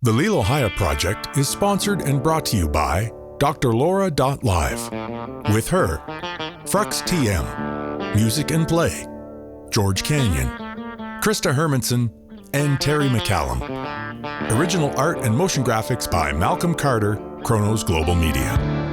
The LiLoHia project is sponsored and brought to you by drlaura.live. With her, Frux TM, Music and Play, George Canyon, Krista Hermanson, and Terry McCallum. Original art and motion graphics by Malcom Carter, Chronos Global Media.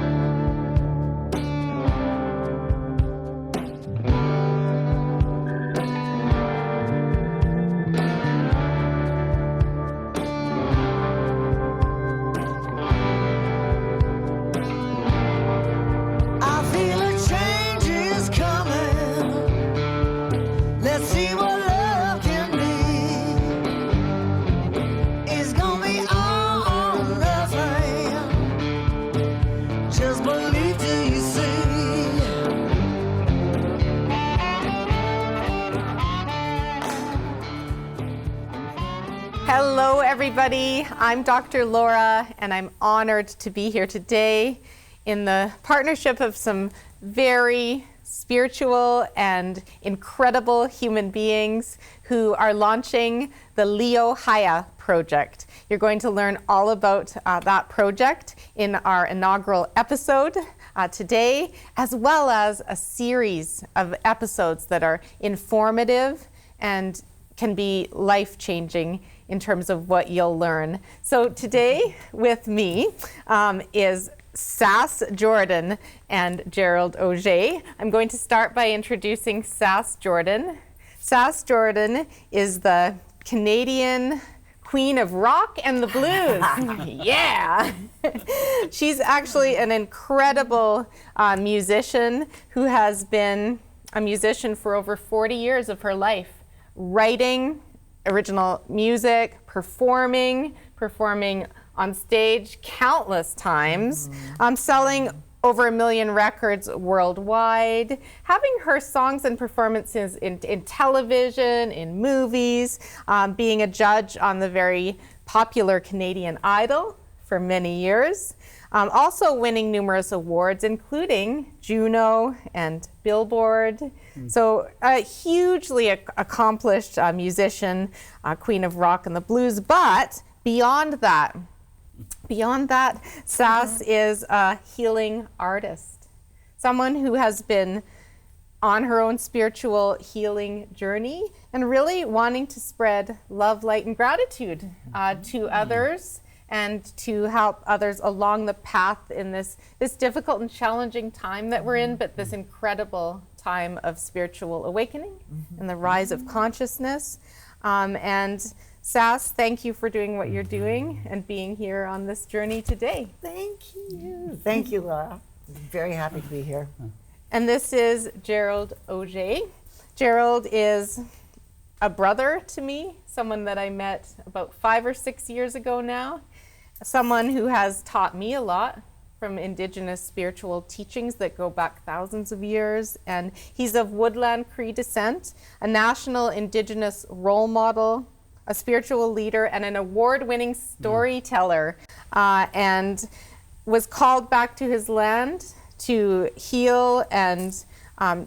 Hello everybody, I'm Dr. Laura and I'm honored to be here today in the partnership of some very spiritual and incredible human beings who are launching the LiLoHia project. You're going to learn all about that project in our inaugural episode today, as well as a series of episodes that are informative and can be life-changing in terms of what you'll learn. So today with me is Sass Jordan and Gerald Auger. I'm going to start by introducing Sass Jordan. Sass Jordan is the Canadian queen of rock and the blues. Yeah! She's actually an incredible musician who has been a musician for over 40 years of her life, writing original music, performing on stage countless times, selling over 1 million records worldwide, having her songs and performances in television, in movies, being a judge on the very popular Canadian Idol for many years, also winning numerous awards, including Juno and Billboard. So a hugely accomplished musician, queen of rock and the blues. But beyond that, Sass is a healing artist, someone who has been on her own spiritual healing journey and really wanting to spread love, light, and gratitude to others and to help others along the path in this difficult and challenging time that we're in, but this incredible time of spiritual awakening and the rise of consciousness. And Sass, thank you for doing what you're doing and being here on this journey today. Thank you. Thank you, Laura. I'm very happy to be here. And this is Gerald Auger. Gerald is a brother to me, someone that I met about 5 or 6 years ago now, someone who has taught me a lot from Indigenous spiritual teachings that go back thousands of years. And he's of Woodland Cree descent, a national Indigenous role model, a spiritual leader, and an award-winning storyteller, and was called back to his land to heal and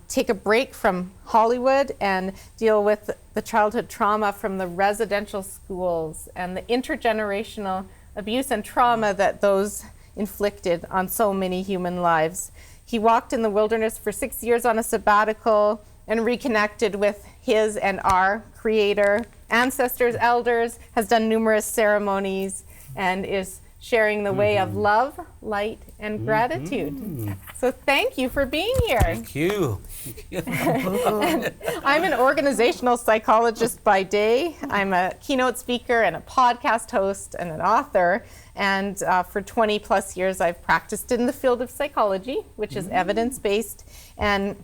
take a break from Hollywood and deal with the childhood trauma from the residential schools and the intergenerational abuse and trauma that those inflicted on so many human lives. He walked in the wilderness for 6 years on a sabbatical and reconnected with his and our Creator, ancestors, elders, has done numerous ceremonies, and is sharing the way of love, light, and gratitude. So thank you for being here. Thank you. I'm an organizational psychologist by day. I'm a keynote speaker and a podcast host and an author. And for 20 plus years, I've practiced in the field of psychology, which is evidence-based. And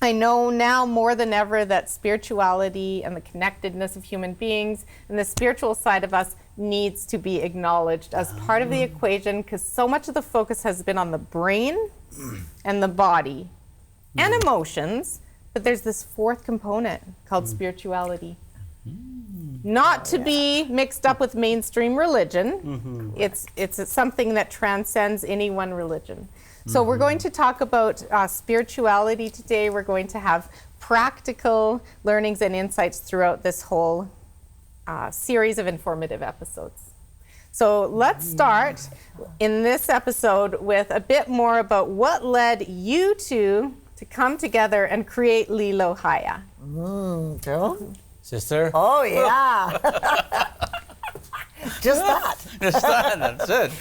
I know now more than ever that spirituality and the connectedness of human beings and the spiritual side of us needs to be acknowledged as part of the equation, because so much of the focus has been on the brain and the body and emotions, but there's this fourth component called spirituality. Not to be mixed up with mainstream religion. It's something that transcends any one religion. So we're going to talk about spirituality today. We're going to have practical learnings and insights throughout this whole series of informative episodes. So let's start in this episode with a bit more about what led you two to come together and create LiLoHia. Gerald? Sister? Oh, yeah. Just that. Just that, that's it.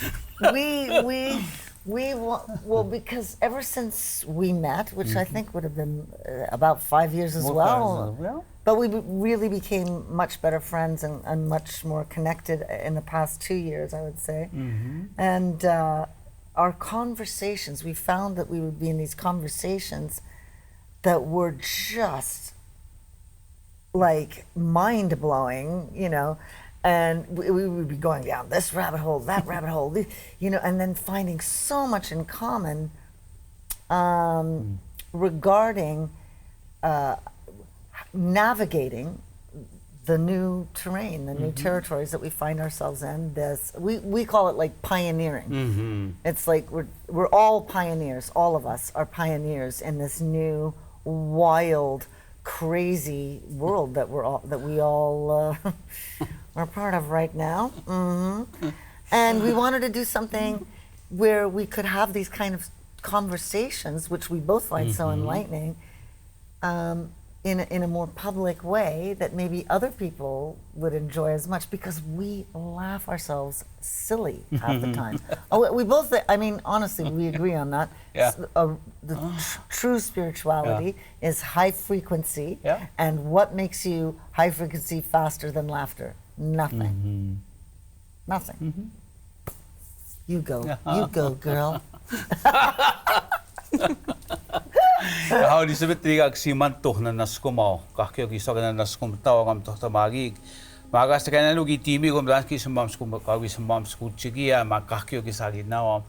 Well, because ever since we met, which I think would have been about 5 years as well, but we really became much better friends and much more connected in the past 2 years, I would say. And our conversations, we found that we would be in these conversations that were just like mind-blowing, you know, and we would be going down this rabbit hole, that rabbit hole, you know, and then finding so much in common regarding navigating the new terrain, the new territories that we find ourselves in. We call it like pioneering. It's like we're all pioneers. All of us are pioneers in this new, wild, crazy world that we all are part of right now. And we wanted to do something where we could have these kind of conversations, which we both find so enlightening, in a more public way that maybe other people would enjoy as much, because we laugh ourselves silly half the time. We both, I mean, honestly, we agree on that. Yeah. True spirituality is high frequency, and what makes you high frequency faster than laughter? Nothing. Nothing. You go, girl. How di sabit tiga agsimanto na naskumaw kakyo giso kana naskumtaw kam to magig magas kana lugi timi kom danski sumams kum kawi sumams kuchigia makakyo gisagi now.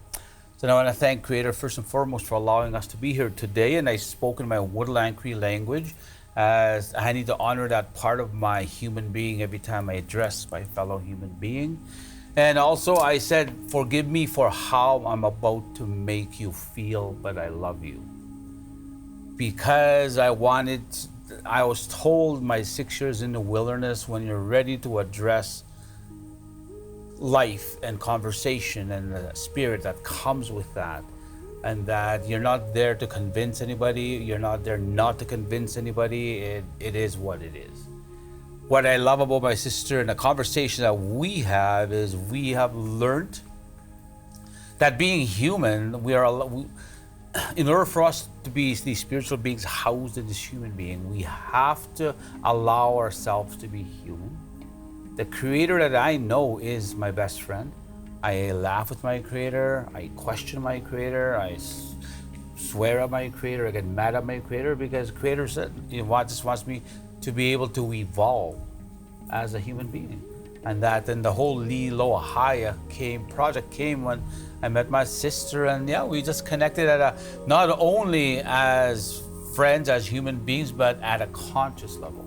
So I want to thank Creator first and foremost for allowing us to be here today, and I spoke in my Woodland Cree language, as I need to honor that part of my human being every time I address my fellow human being. And also I said, forgive me for how I'm about to make you feel, but I love you. Because I was told my 6 years in the wilderness, when you're ready to address life and conversation and the spirit that comes with that, and that you're not there to convince anybody, you're not there not to convince anybody, it is what it is. What I love about my sister and the conversation that we have is we have learned that being human, in order for us to be these spiritual beings housed in this human being, we have to allow ourselves to be human. The Creator that I know is my best friend. I laugh with my Creator, I question my Creator, I swear at my Creator, I get mad at my Creator, because Creator said, just wants me to be able to evolve as a human being. And that then the whole LiLoHia project came when I met my sister, and we just connected at not only as friends, as human beings, but at a conscious level.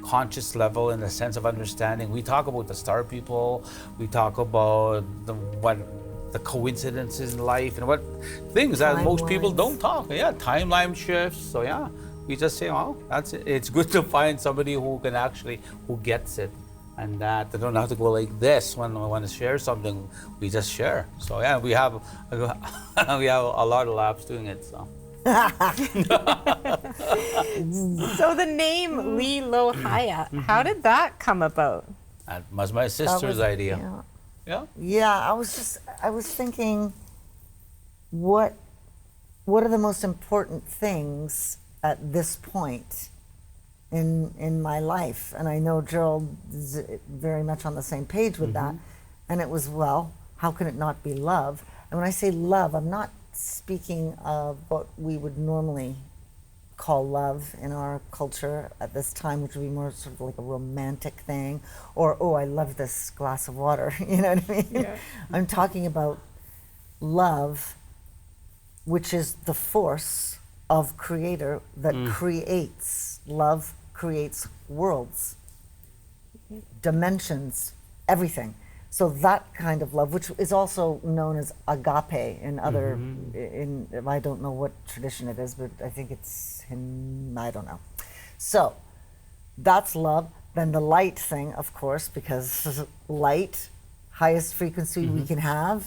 Conscious level in the sense of understanding. We talk about the star people, we talk about the coincidences in life and what things that most people don't talk. Timeline shifts. So we just say, that's it. It's good to find somebody who gets it. And that they don't have to go like this when we want to share something. We just share. So we have a lot of laughs doing it. So. So the name LiLoHia, how did that come about? That was my sister's idea. I was thinking, what are the most important things at this point in my life? And I know Gerald is very much on the same page with that. And it was, how can it not be love? And when I say love, I'm not speaking of what we would normally call love in our culture at this time, which would be more sort of like a romantic thing, or, I love this glass of water, you know what I mean? Yeah. I'm talking about love, which is the force of Creator that creates. Love creates worlds, dimensions, everything. So that kind of love, which is also known as agape in other, I don't know what tradition it is, but I think it's I don't know. So that's love. Then the light thing, of course, because light highest frequency we can have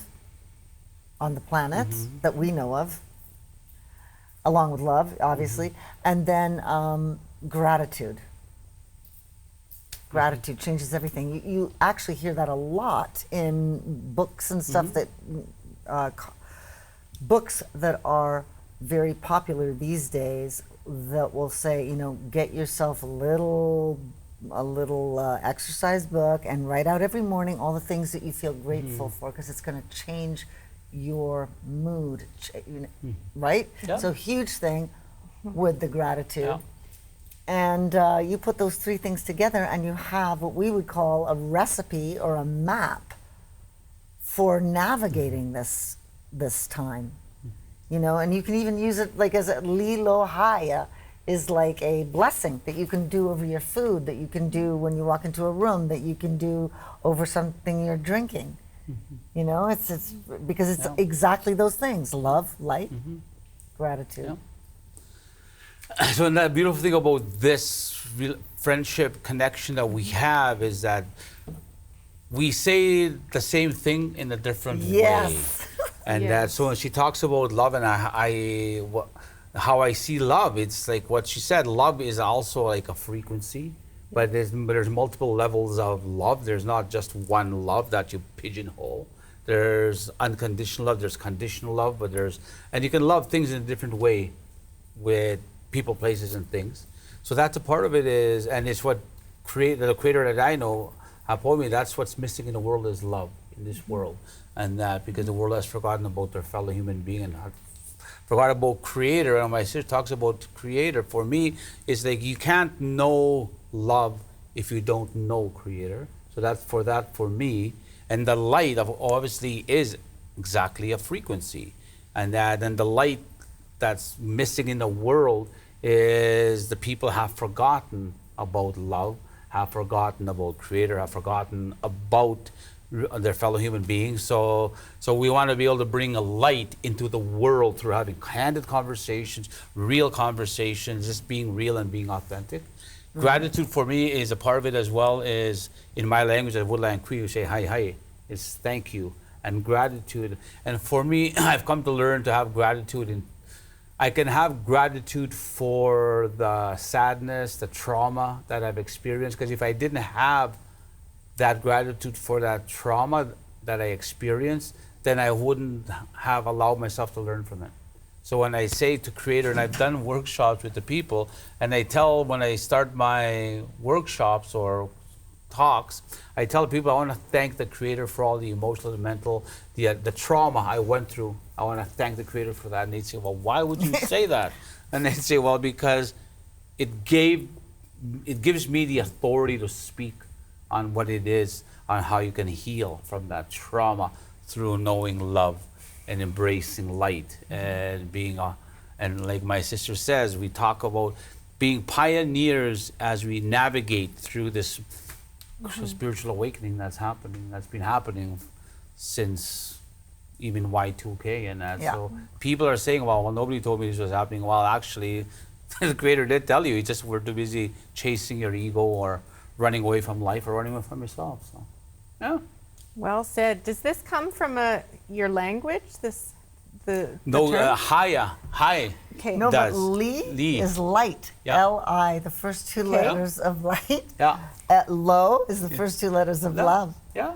on the planet that we know of, along with love, obviously, and then gratitude. Gratitude changes everything. You actually hear that a lot in books and stuff that books that are very popular these days that will say, you know, get yourself a little exercise book and write out every morning all the things that you feel grateful for, because it's going to change your mood, right? Yeah. So huge thing with the gratitude. Yeah. And you put those three things together and you have what we would call a recipe or a map for navigating this time. You know, and you can even use it like as a LiLoHia is like a blessing that you can do over your food, that you can do when you walk into a room, that you can do over something you're drinking. You know, it's because it's exactly those things: love, light, gratitude. Yeah. So, and the beautiful thing about this friendship connection that we have is that we say the same thing in a different way. And that, so when she talks about love and how I see love, it's like what she said, love is also like a frequency, but there's multiple levels of love. There's not just one love that you pigeonhole. There's unconditional love, there's conditional love, and you can love things in a different way with people, places, and things. So that's a part of it is, and it's what the creator that I know told me, that's what's missing in the world is love in this world. And that because the world has forgotten about their fellow human being and forgot about creator. And my sister talks about creator. For me, it's like you can't know love if you don't know creator. So for me, and the light of obviously is exactly a frequency. And the light that's missing in the world is the people have forgotten about love, have forgotten about creator, have forgotten about their fellow human beings. So we want to be able to bring a light into the world through having candid conversations, real conversations, just being real and being authentic. Gratitude for me is a part of it as well. Is in my language, at Woodland Cree, you say hi, it's thank you and gratitude. And for me, I've come to learn to have gratitude, and I can have gratitude for the sadness, the trauma that I've experienced. Because if I didn't have that gratitude for that trauma that I experienced, then I wouldn't have allowed myself to learn from it. So when I say to creator, and I've done workshops with the people, and when I start my workshops or talks, I tell people I want to thank the creator for all the emotional and mental, the trauma I went through. I want to thank the creator for that. And they'd say, well, why would you say that? And they'd say, well, because it gives me the authority to speak on what it is, on how you can heal from that trauma through knowing love and embracing light and being and like my sister says, we talk about being pioneers as we navigate through this spiritual awakening that's been happening since even Y2K and that. So people are saying, well, nobody told me this was happening. Well, actually, the creator did tell you. You just were too busy chasing your ego or running away from life or running away from yourself. So, yeah. Well said. Does this come from your language? The no, term? Hi. Okay. No, does. but Li is light. Yeah. L-I, the first two letters of light. Yeah. Lo is the first two letters of love. Yeah.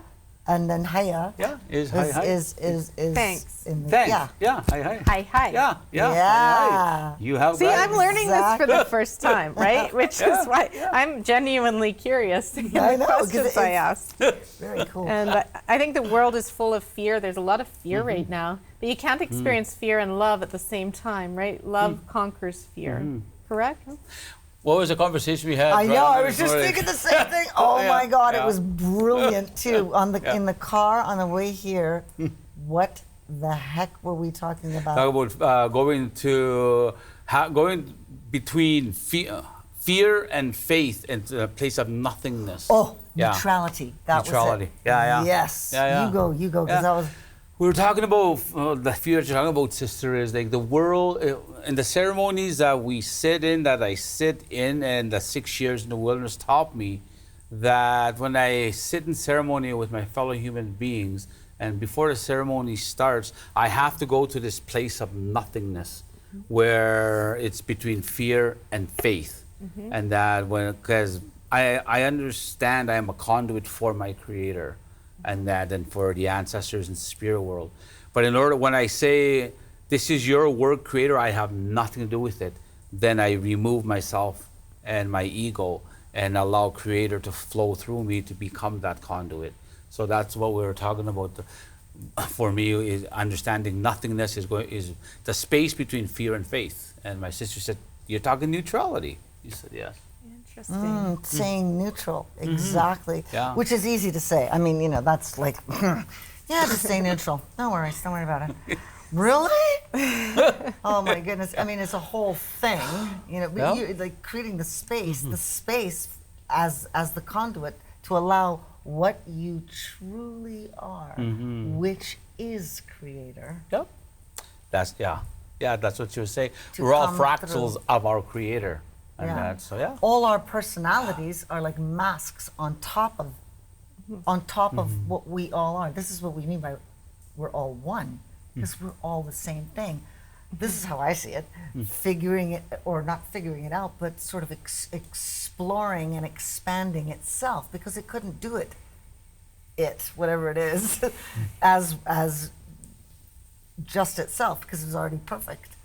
And then Haya is Thanks. In the, Thanks. Yeah. Hi. Hi. Yeah. Yeah. You have. See, I'm learning this for the first time, right? Which is why I'm genuinely curious in I the know, 'cause questions I ask. Very cool. And I think the world is full of fear. There's a lot of fear right now. But you can't experience fear and love at the same time, right? Love conquers fear. Correct? What was the conversation we had? I know. I was just thinking the same thing. Oh my God, it was brilliant too. In the car on the way here, what the heck were we talking about? Talk about going between fear and faith into a place of nothingness. Oh, neutrality. That neutrality. was it. Yeah. Yes. Yeah. You go, because that was. We were talking about the fear that you're talking about, sister, is like the world, and the ceremonies that we sit in, that I sit in, and the 6 years in the wilderness taught me that when I sit in ceremony with my fellow human beings, and before the ceremony starts, I have to go to this place of nothingness where it's between fear and faith. And that because I understand I am a conduit for my creator and for the ancestors and spirit world. But in order, when I say, this is your work, creator, I have nothing to do with it, then I remove myself and my ego and allow creator to flow through me to become that conduit. So that's what we were talking about. For me, is understanding nothingness is the space between fear and faith. And my sister said, "You're talking neutrality." You said, "Yes." Interesting. Saying neutral, exactly. Yeah. Which is easy to say. I mean, that's like, yeah, just stay neutral. No worries, don't worry about it. Really? Oh my goodness. I mean, it's a whole thing. Yeah. Like creating the space as the conduit to allow what you truly are, which is creator. Yep. That's what you were saying. To We're all come fractals through. of our creator. And Yeah. so yeah. All our personalities are like masks on top of what we all are. This is what we mean by we're all one, because we're all the same thing. This is how I see it. Figuring it, or not figuring it out, but sort of exploring and expanding itself, because it couldn't do it, whatever it is, as just itself, because it was already perfect.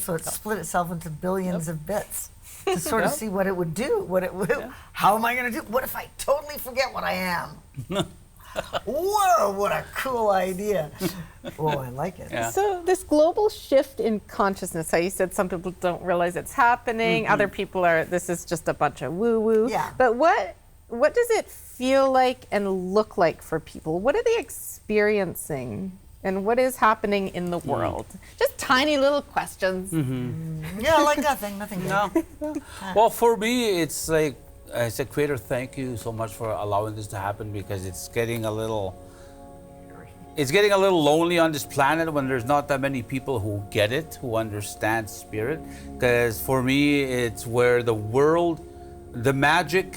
So it split itself into billions of bits to sort of see what it would do, how am I going to do, what if I totally forget what I am? Whoa, what a cool idea. Oh, I like it. Yeah. So this global shift in consciousness, how you said some people don't realize it's happening, other people this is just a bunch of woo-woo. Yeah. But what does it feel like and look like for people? What are they experiencing? And what is happening in the world? Just tiny little questions. Yeah, like nothing big. No. Well, for me, it's like I said, creator, thank you so much for allowing this to happen, because it's getting a little lonely on this planet when there's not that many people who get it, who understand spirit. Because for me, it's where the magic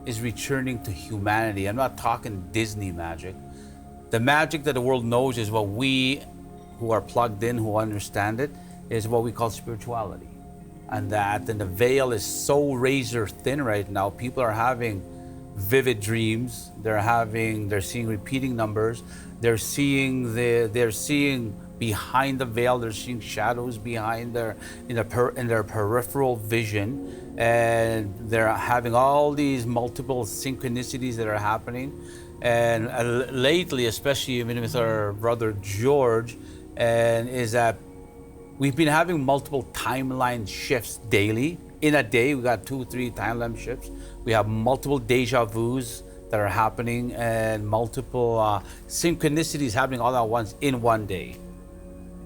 is returning to humanity. I'm not talking Disney magic. The magic that the world knows is what we, who are plugged in, who understand it, is what we call spirituality. And the veil is so razor thin right now. People are having vivid dreams. They're seeing repeating numbers. They're seeing behind the veil. They're seeing shadows behind in their peripheral vision, and they're having all these multiple synchronicities that are happening. And lately, especially even with our brother George, is that we've been having multiple timeline shifts daily. In a day, we got 2-3 timeline shifts. We have multiple deja vus that are happening, and multiple synchronicities happening all at once in one day.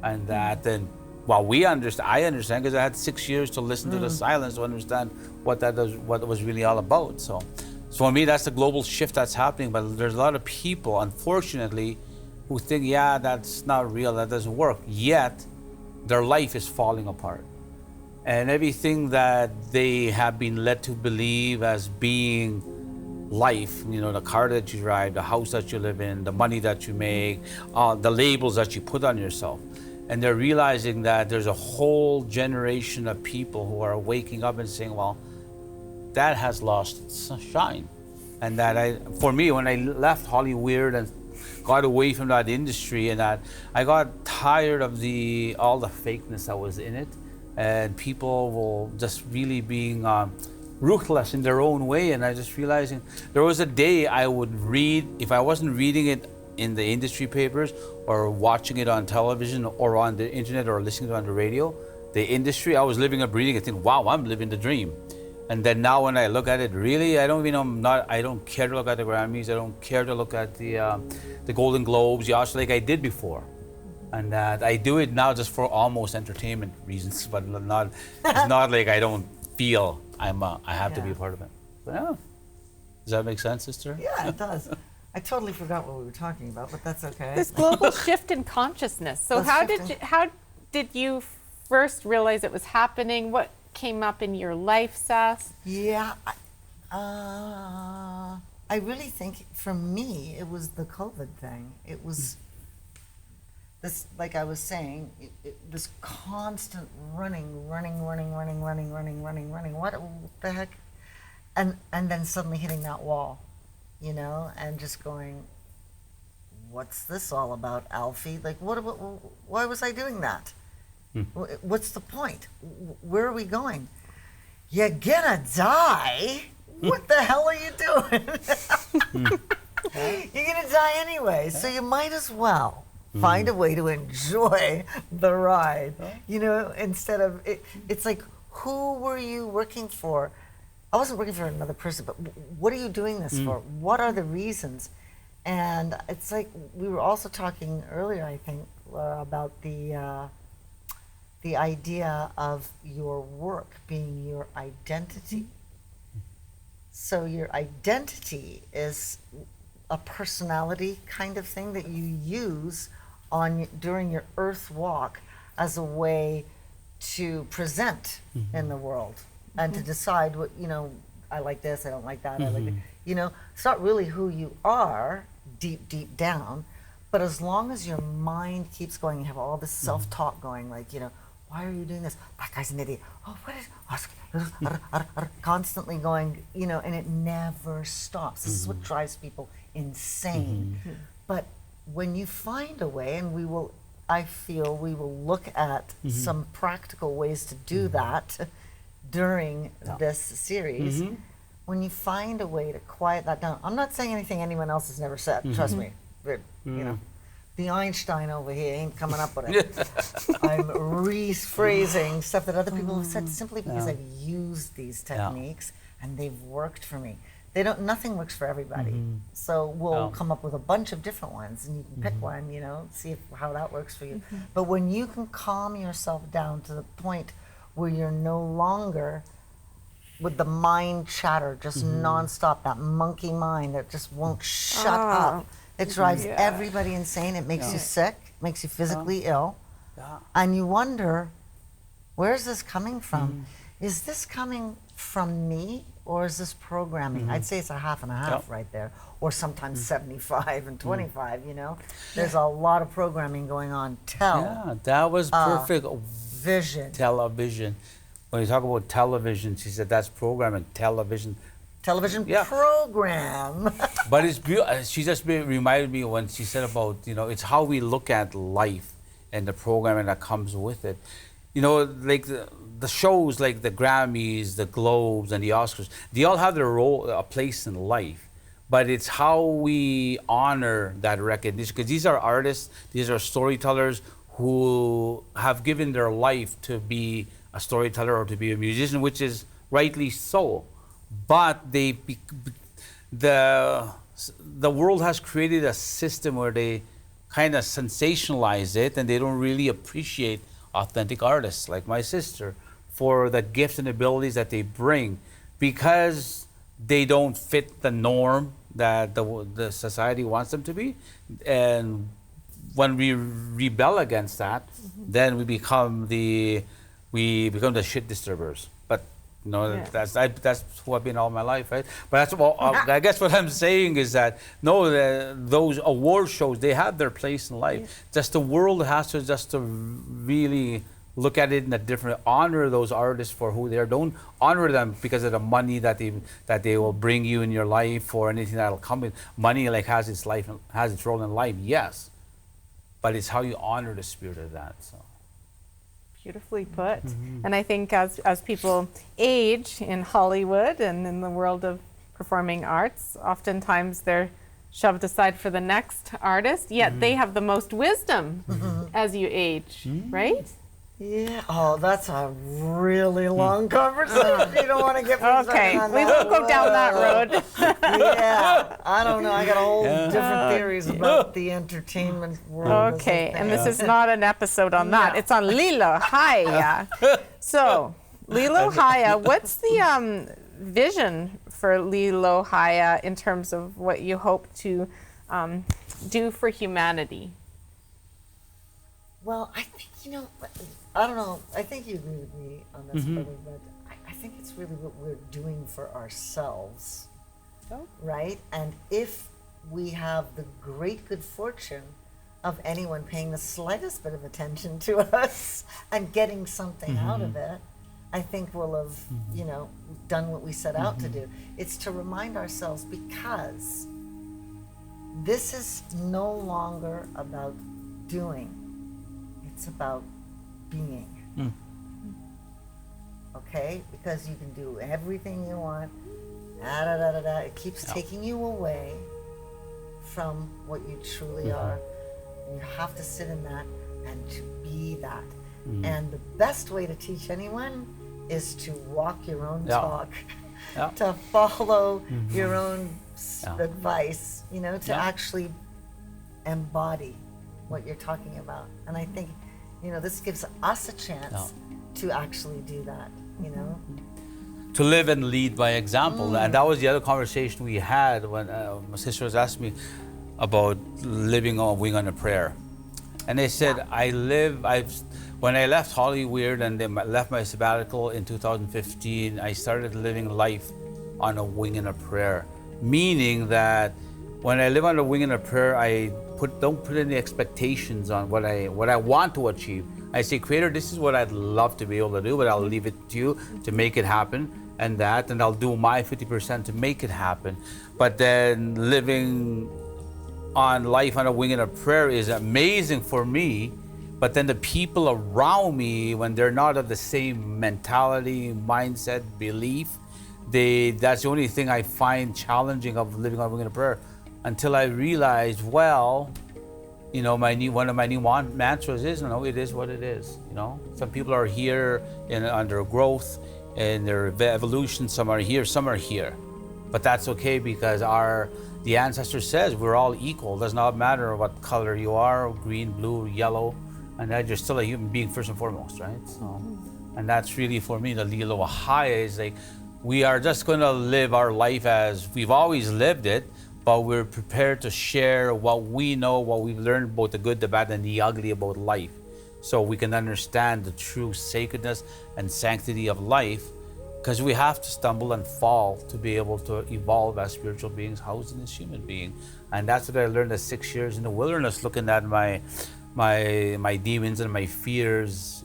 And that then, I understand because I had 6 years to listen to the silence to understand what it was really all about. So for me, that's the global shift that's happening. But there's a lot of people, unfortunately, who think, yeah, that's not real, that doesn't work. Yet, their life is falling apart. And everything that they have been led to believe as being life, the car that you drive, the house that you live in, the money that you make, the labels that you put on yourself. And they're realizing that there's a whole generation of people who are waking up and saying, well, that has lost its shine. And for me, when I left Hollywood and got away from that industry, and that I got tired of all the fakeness that was in it, and people were just really being ruthless in their own way. And I just realizing there was a day I would read, if I wasn't reading it in the industry papers or watching it on television or on the internet or listening to it on the radio, the industry, I was living and breathing and think, wow, I'm living the dream. And then now when I look at it, really, I don't care to look at the Grammys. I don't care to look at the Golden Globes, like I did before. And I do it now just for almost entertainment reasons, but it's not like I don't feel I have to be a part of it. So, yeah. Does that make sense, sister? Yeah, it does. I totally forgot what we were talking about, but that's okay. This global shift in consciousness. So how did you first realize it was happening? What came up in your life, Sass? Yeah, I really think for me, it was the COVID thing. It was this, like I was saying, this constant running. What the heck? And then suddenly hitting that wall, you know, and just going, what's this all about, Alfie? Like, why was I doing that? What's the point? Where are we going? You're gonna die? What the hell are you doing? You're gonna die anyway, so you might as well find a way to enjoy the ride. You know, instead of, it's like, who were you working for? I wasn't working for another person, but what are you doing this for? What are the reasons? And it's like, we were also talking earlier, I think, about the idea of your work being your identity. So your identity is a personality kind of thing that you use during your earth walk as a way to present in the world and to decide what, you know, I like this, I don't like that, I like it. You know, it's not really who you are deep down, but as long as your mind keeps going, you have all this self-talk going, like, you know, why are you doing this? That guy's an idiot. Oh, what is constantly going, you know, and it never stops. This is what drives people insane. But when you find a way, and I feel we will look at some practical ways to do that during this series. When you find a way to quiet that down, I'm not saying anything anyone else has never said, trust me. You know, the Einstein over here ain't coming up with it. I'm rephrasing stuff that other people have said simply because I've used these techniques and they've worked for me. Nothing works for everybody. So we'll come up with a bunch of different ones and you can pick one, you know, see how that works for you. But when you can calm yourself down to the point where you're no longer with the mind chatter, just nonstop, that monkey mind that just won't shut up. It drives everybody insane. It makes you sick, makes you physically ill. And you wonder, where's this coming from? Is this coming from me or is this programming? I'd say it's a half and a half right there, or sometimes 75 and 25, you know? There's a lot of programming going on. That was perfect. Vision. Television. When you talk about television, she said that's programming. Television program. But it's beautiful. She just reminded me when she said about, you know, it's how we look at life and the programming that comes with it. You know, like the shows like the Grammys, the Globes, and the Oscars, they all have their role, a place in life. But it's how we honor that recognition. Because these are artists, these are storytellers who have given their life to be a storyteller or to be a musician, which is rightly so. But the world has created a system where they kind of sensationalize it and they don't really appreciate authentic artists like my sister for the gifts and abilities that they bring, because they don't fit the norm that the society wants them to be. And when we rebel against that, then we become the shit disturbers. But you know, that's who I've been all my life, right? But I guess what I'm saying is that those award shows, they have their place in life. Just the world has to really look at it in a different, honor those artists for who they are. Don't honor them because of the money that they will bring you in your life or anything that'll come with. Money like has its role in life, yes, but it's how you honor the spirit of that. So. Beautifully put. And I think as people age in Hollywood and in the world of performing arts, oftentimes they're shoved aside for the next artist, yet they have the most wisdom as you age, right? Yeah. Oh, that's a really long conversation. You don't want to get me okay. We won't go down that road. Yeah. I don't know. I got whole different theories about the entertainment world. Okay. And this is not an episode on that. It's on LiLoHia. So, LiLoHia, what's the vision for LiLoHia in terms of what you hope to do for humanity? Well, I think, I don't know. I think you agree with me on this, brother, but I think it's really what we're doing for ourselves, Oh. right? And if we have the great good fortune of anyone paying the slightest bit of attention to us and getting something out of it, I think we'll have, you know, done what we set out to do. It's to remind ourselves, because this is no longer about doing, it's about being. Okay? Because you can do everything you want, it keeps taking you away from what you truly are. And you have to sit in that and to be that. And the best way to teach anyone is to walk your own talk, to follow your own advice, you know, to actually embody what you're talking about. And I think, you know, this gives us a chance to actually do that, you know. To live and lead by example. And that was the other conversation we had when my sister was asking me about living on wing on a prayer. And they said, when I left Hollywood and then left my sabbatical in 2015, I started living life on a wing and a prayer. Meaning that when I live on a wing and a prayer, I don't put any expectations on what I want to achieve. I say, Creator, this is what I'd love to be able to do, but I'll leave it to you to make it happen, and I'll do my 50% to make it happen. But then living on life on a wing and a prayer is amazing for me. But then the people around me, when they're not of the same mentality, mindset, belief, that's the only thing I find challenging of living on wing and a prayer. Until I realized, well, you know, one of my new mantras is, you know, it is what it is. You know, some people are here under growth and their evolution. Some are here, some are here, but that's okay, because the ancestor says we're all equal. It does not matter what color you are, green, blue, yellow, and that you're still a human being first and foremost, right? So, and that's really for me the LiLoHia is like, we are just going to live our life as we've always lived it, but we're prepared to share what we know, what we've learned, both the good, the bad, and the ugly about life, so we can understand the true sacredness and sanctity of life, because we have to stumble and fall to be able to evolve as spiritual beings housed in this human being. And that's what I learned at 6 years in the wilderness, looking at my demons and my fears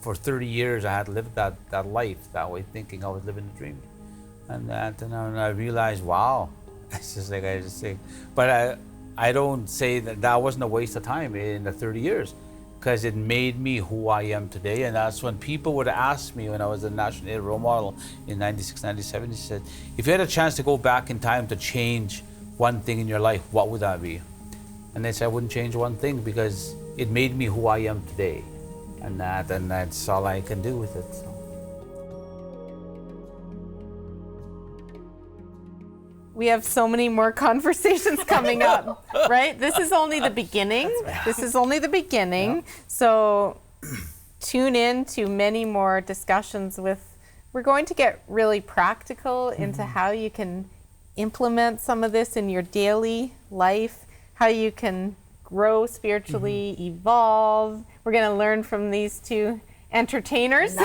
for 30 years. I had lived that life that way, thinking I was living a dream. And then I realized, wow, it's just like I just say. But I don't say that wasn't a waste of time in the 30 years, because it made me who I am today. And that's when people would ask me, when I was a national role model in 96, 97, he said, if you had a chance to go back in time to change one thing in your life, what would that be? And they said, I wouldn't change one thing, because it made me who I am today. And that's all I can do with it. So. We have so many more conversations coming up, right? This is only the beginning. This is only the beginning. Yeah. So tune in to many more discussions we're going to get really practical into how you can implement some of this in your daily life, how you can grow spiritually, evolve. We're going to learn from these two entertainers.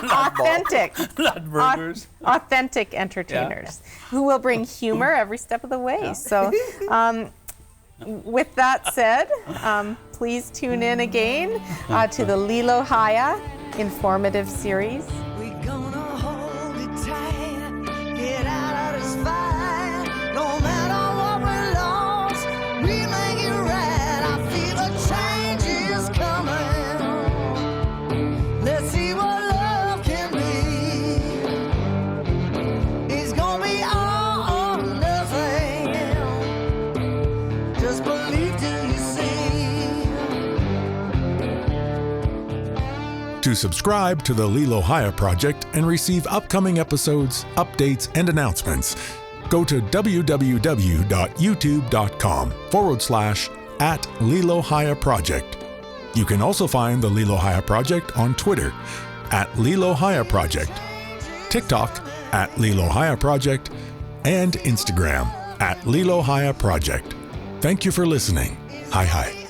Authentic. Not burgers. Authentic entertainers who will bring humor every step of the way. Yeah. So with that said, please tune in again to the LiLoHia informative series. We're gonna hold it tight, get out of this fight, no matter what we lost, we make it right. I feel a change is coming. Let's see what love can be. It's gonna be all or nothing. Just believe till you see. To subscribe to the LiLoHia Project and receive upcoming episodes, updates, and announcements, go to www.youtube.com/@LiLoHia Project. You can also find the LiLoHia Project on Twitter @LiLoHia Project, TikTok @LiLoHia Project, and Instagram @LiLoHia Project. Thank you for listening. Hi.